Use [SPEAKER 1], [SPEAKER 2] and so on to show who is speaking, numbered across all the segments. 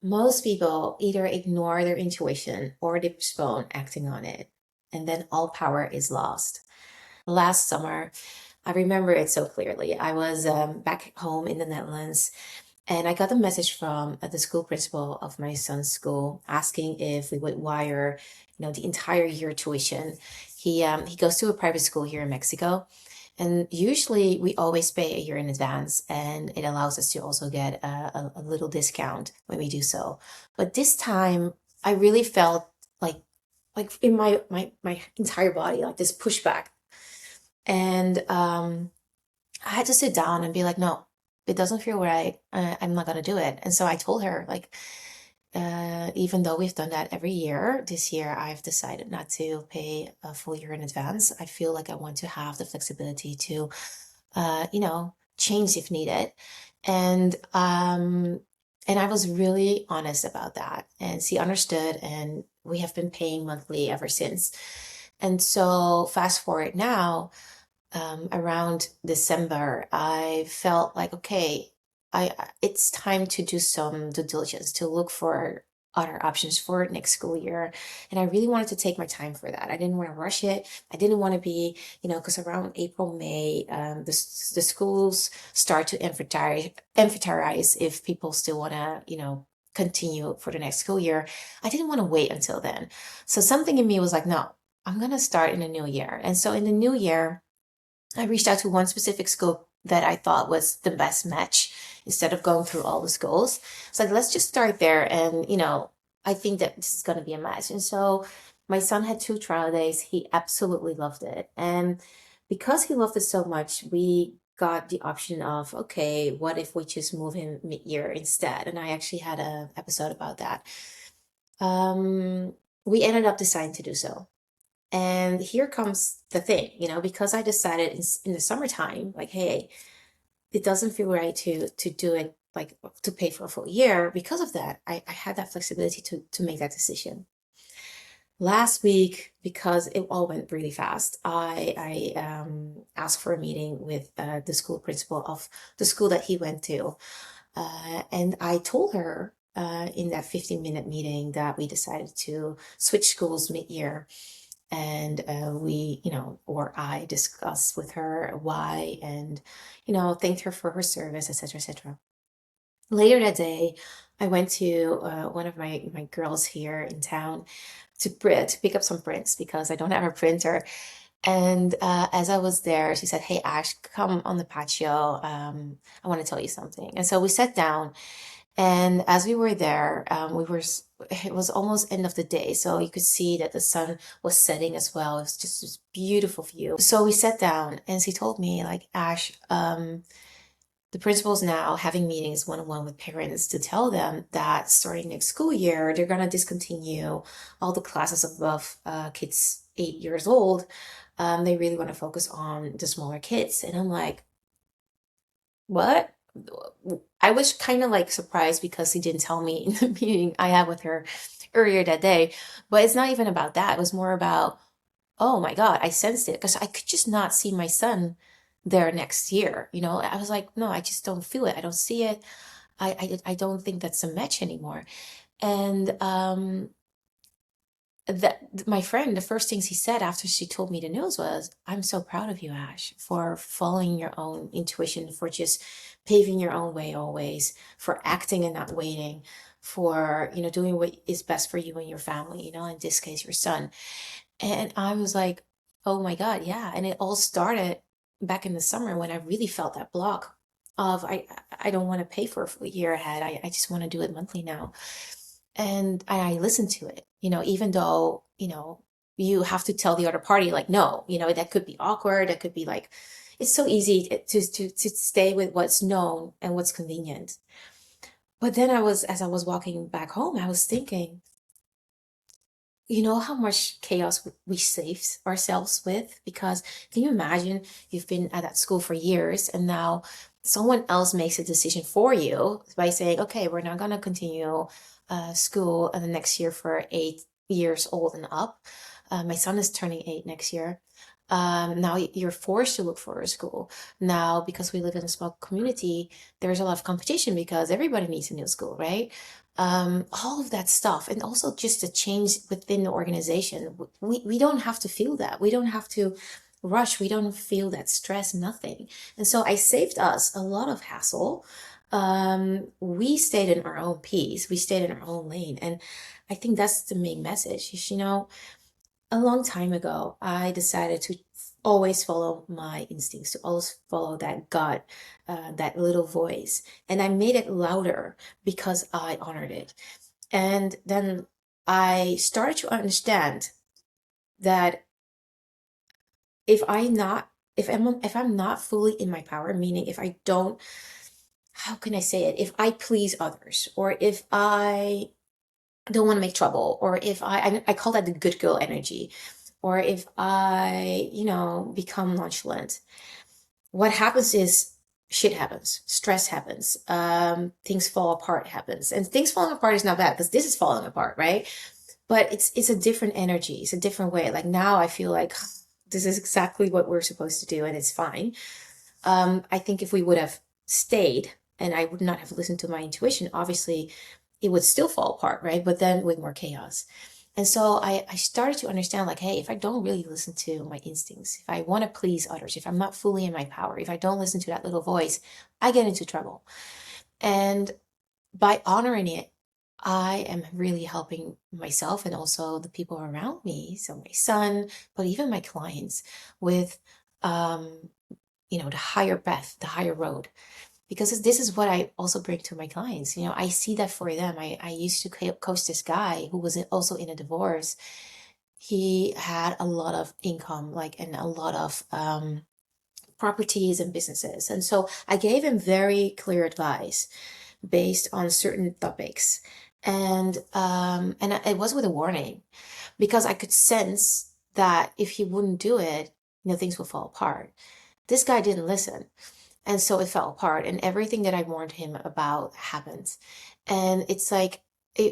[SPEAKER 1] Most people either ignore their intuition or they postpone acting on it, and then all power is lost. Last summer, I remember it so clearly. I was back home in the Netherlands, and I got a message from the school principal of my son's school asking if we would wire, the entire year tuition. He goes to a private school here in Mexico, and usually we always pay a year in advance, and it allows us to also get a little discount when we do so. But this time, I really felt like in my entire body, like this pushback. And I had to sit down and be like, no, it doesn't feel right. I'm not gonna do it. And so I told her, like, even though we've done that every year, this year I've decided not to pay a full year in advance. I feel like I want to have the flexibility to, change if needed. And um, and I was really honest about that, and she understood, and we have been paying monthly ever since. And so fast forward now, around December, I felt like, okay, it's time to do some due diligence to look for other options for next school year. And I really wanted to take my time for that. I didn't want to rush it. I didn't want to be, because around April, May, the schools start to emphasize if people still want to, continue for the next school year. I didn't want to wait until then. So something in me was like, no, I'm going to start in the new year. And so in the new year, I reached out to one specific school that I thought was the best match instead of going through all the schools. It's like, let's just start there. And, I think that this is going to be a match. And so my son had 2 trial days. He absolutely loved it. And because he loved it so much, we got the option of, okay, what if we just move him mid-year instead? And I actually had an episode about that. Um, we ended up deciding to do so. And here comes the thing, because I decided in the summertime, like, hey, it doesn't feel right to do it, like to pay for a full year. Because of that, I had that flexibility to make that decision. Last week, because it all went really fast, I asked for a meeting with the school principal of the school that he went to. And I told her in that 15-minute meeting that we decided to switch schools mid-year. And or I discussed with her why, and thanked her for her service, etc., etc. Later that day, I went to one of my girls here in town to print to pick up some prints because I don't have a printer. And as I was there, she said, "Hey Ash, come on the patio. I want to tell you something." And so we sat down, and as we were there, it was almost end of the day, so you could see that the sun was setting as well. It was just this beautiful view. So we sat down, and she told me, like, Ash, the principal's now having meetings one-on-one with parents to tell them that starting next school year, they're gonna discontinue all the classes above kids 8 years old. They really want to focus on the smaller kids. And I'm like, what? I was kind of like surprised because he didn't tell me in the meeting I had with her earlier that day. But it's not even about that. It was more about, oh my God, I sensed it because I could just not see my son there next year. I was like, no, I just don't feel it. I don't see it. I don't think that's a match anymore. And that my friend, the first things he said after she told me the news was, "I'm so proud of you, Ash, for following your own intuition, for just paving your own way always, for acting and not waiting, for, doing what is best for you and your family, in this case, your son." And I was like, oh my God, yeah. And it all started back in the summer when I really felt that block of I don't want to pay for a full year ahead. I just want to do it monthly now. And I listened to it, even though, you have to tell the other party, like, no, that could be awkward. That could be like, it's so easy to stay with what's known and what's convenient. But then as I was walking back home, I was thinking, how much chaos we save ourselves with? Because can you imagine you've been at that school for years and now someone else makes a decision for you by saying, okay, we're not going to continue school in the next year for 8 years old and up. My son is turning 8 next year. Now you're forced to look for a school. Now, because we live in a small community, there's a lot of competition because everybody needs a new school, right? all of that stuff, and also just the change within the organization. We don't have to feel that. We don't have to rush. We don't feel that stress, nothing. And so I saved us a lot of hassle. We stayed in our own peace. We stayed in our own lane. And I think that's the main message. A long time ago, I decided to always follow my instincts, to always follow that gut, that little voice. And I made it louder because I honored it. And then I started to understand that if I not if I'm not fully in my power, meaning if I don't, how can I say it? If I please others, or if I don't want to make trouble, or if I call that the good girl energy, or if I, become nonchalant, what happens is shit happens, stress happens, things fall apart happens. And things falling apart is not bad because this is falling apart, right? But it's a different energy, it's a different way. Like now I feel like this is exactly what we're supposed to do and it's fine. I think if we would have stayed and I would not have listened to my intuition, obviously it would still fall apart, right? But then with more chaos. And so I started to understand like, hey, if I don't really listen to my instincts, if I want to please others, if I'm not fully in my power, if I don't listen to that little voice, I get into trouble. And by honoring it, I am really helping myself and also the people around me. So my son, but even my clients with, um, the higher path, the higher road. Because this is what I also bring to my clients. I see that for them. I used to coach this guy who was also in a divorce. He had a lot of income, like, and a lot of properties and businesses. And so I gave him very clear advice based on certain topics. And it was with a warning because I could sense that if he wouldn't do it, things would fall apart. This guy didn't listen. And so it fell apart, and everything that I warned him about happened. And it's like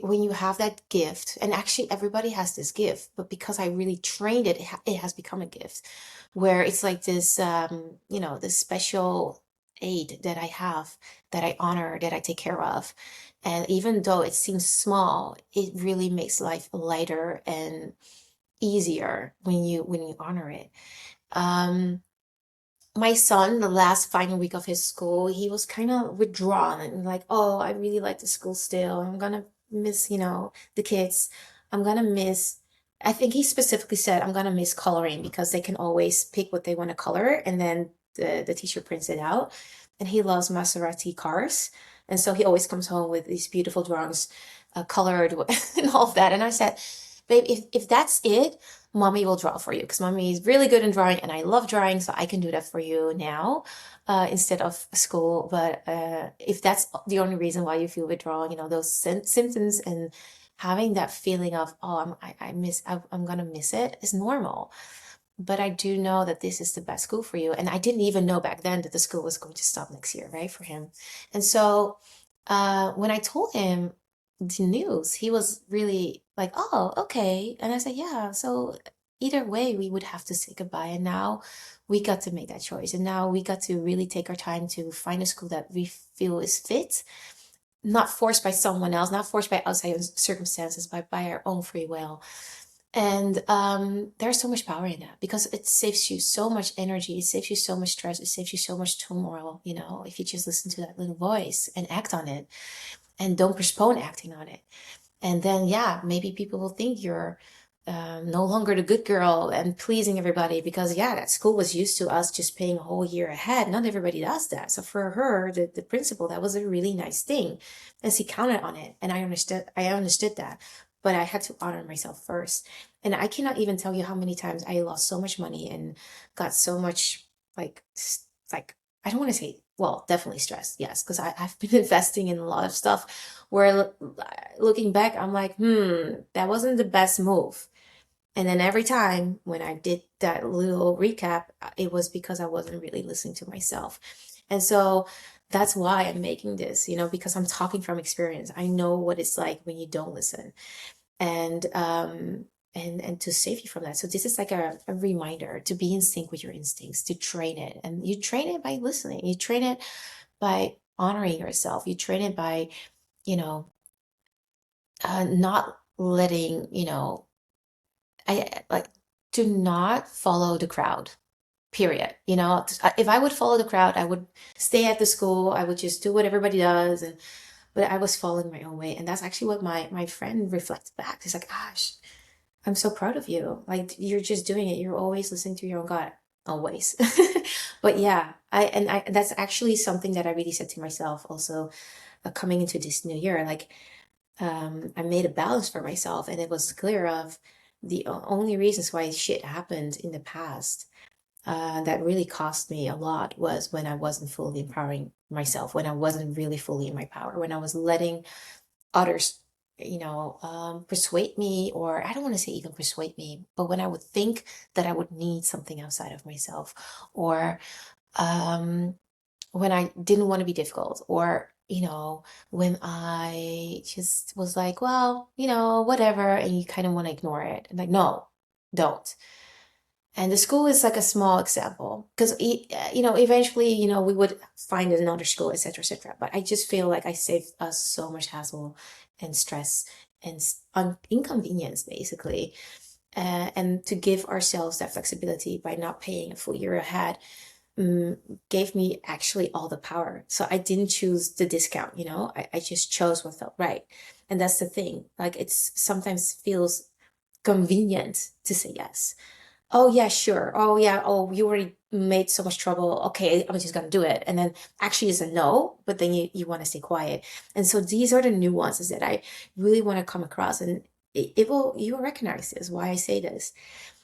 [SPEAKER 1] when you have that gift, and actually everybody has this gift, but because I really trained it, it has become a gift where it's like this, this special aid that I have, that I honor, that I take care of. And even though it seems small, it really makes life lighter and easier when you honor it. Um, my son, the last final week of his school, he was kind of withdrawn and like, oh, I really like the school still. I'm gonna miss, the kids. I'm gonna miss, I think he specifically said, I'm gonna miss coloring because they can always pick what they want to color and then the teacher prints it out. And he loves Maserati cars. And so he always comes home with these beautiful drawings, colored and all of that. And I said, babe, if that's it, mommy will draw for you because mommy is really good in drawing and I love drawing, so I can do that for you now instead of school. But if that's the only reason why you feel withdrawal, those symptoms and having that feeling of, oh, I'm gonna miss it is normal. But I do know that this is the best school for you. And I didn't even know back then that the school was going to stop next year, right, for him. And so when I told him the news, he was really like, oh, okay. And I said, yeah, so either way, we would have to say goodbye. And now we got to make that choice. And now we got to really take our time to find a school that we feel is fit, not forced by someone else, not forced by outside circumstances, but by our own free will. And there's so much power in that because it saves you so much energy, it saves you so much stress, it saves you so much turmoil, if you just listen to that little voice and act on it and don't postpone acting on it. And then, yeah, maybe people will think you're no longer the good girl and pleasing everybody because, yeah, that school was used to us just paying a whole year ahead. Not everybody does that. So for her, the principal, that was a really nice thing. And she counted on it. And I understood that. But I had to honor myself first. And I cannot even tell you how many times I lost so much money and got so much like, like, I don't want to say, well, definitely stressed. Yes. Because I've been investing in a lot of stuff where looking back, I'm like, that wasn't the best move. And then every time when I did that little recap, it was because I wasn't really listening to myself. And so that's why I'm making this, because I'm talking from experience. I know what it's like when you don't listen and and to save you from that. So this is like a reminder to be in sync with your instincts, to train it. And you train it by listening. You train it by honoring yourself. You train it by, you know, not letting, I like to not follow the crowd, period. If I would follow the crowd, I would stay at the school. I would just do what everybody does. But I was following my own way. And that's actually what my friend reflected back. He's like, gosh, I'm so proud of you. Like, you're just doing it. You're always listening to your own gut. Always. But yeah, that's actually something that I really said to myself also, coming into this new year. Like, I made a balance for myself, and it was clear of the only reasons why shit happened in the past, that really cost me a lot, was when I wasn't fully empowering myself, when I wasn't really fully in my power, when I was letting others, persuade me, or I don't want to say even persuade me, but when I would think that I would need something outside of myself, or um, when I didn't want to be difficult, or when I just was like, well, whatever, and you kind of want to ignore it. And like, no, don't. And the school is like a small example, because eventually, we would find another school, etc., etc. But I just feel like I saved us so much hassle and stress and inconvenience, basically. And to give ourselves that flexibility by not paying a full year ahead, um, gave me actually all the power. So I didn't choose the discount, I just chose what felt right. And that's the thing. Like, it's sometimes feels convenient to say yes. Oh yeah, sure. Oh yeah. Oh, you already made so much trouble. Okay, I'm just gonna do it. And then actually it's a no, but then you want to stay quiet. And so these are the nuances that I really want to come across. And you will recognize this, why I say this.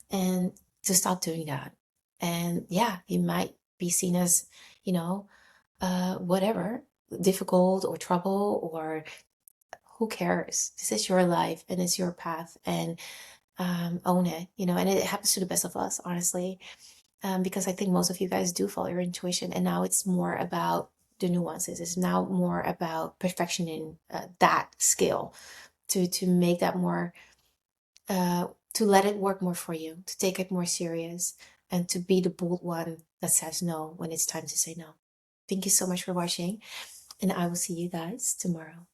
[SPEAKER 1] And to stop doing that. And yeah, you might be seen as, you know, whatever, difficult or trouble, or who cares? This is your life and it's your path. And own it, and it happens to the best of us, honestly, because I think most of you guys do follow your intuition, and now it's more about the nuances. It's now more about perfection in that skill, to make that more, to let it work more for you, to take it more serious, and to be the bold one that says no when it's time to say no. Thank you so much for watching, and I will see you guys tomorrow.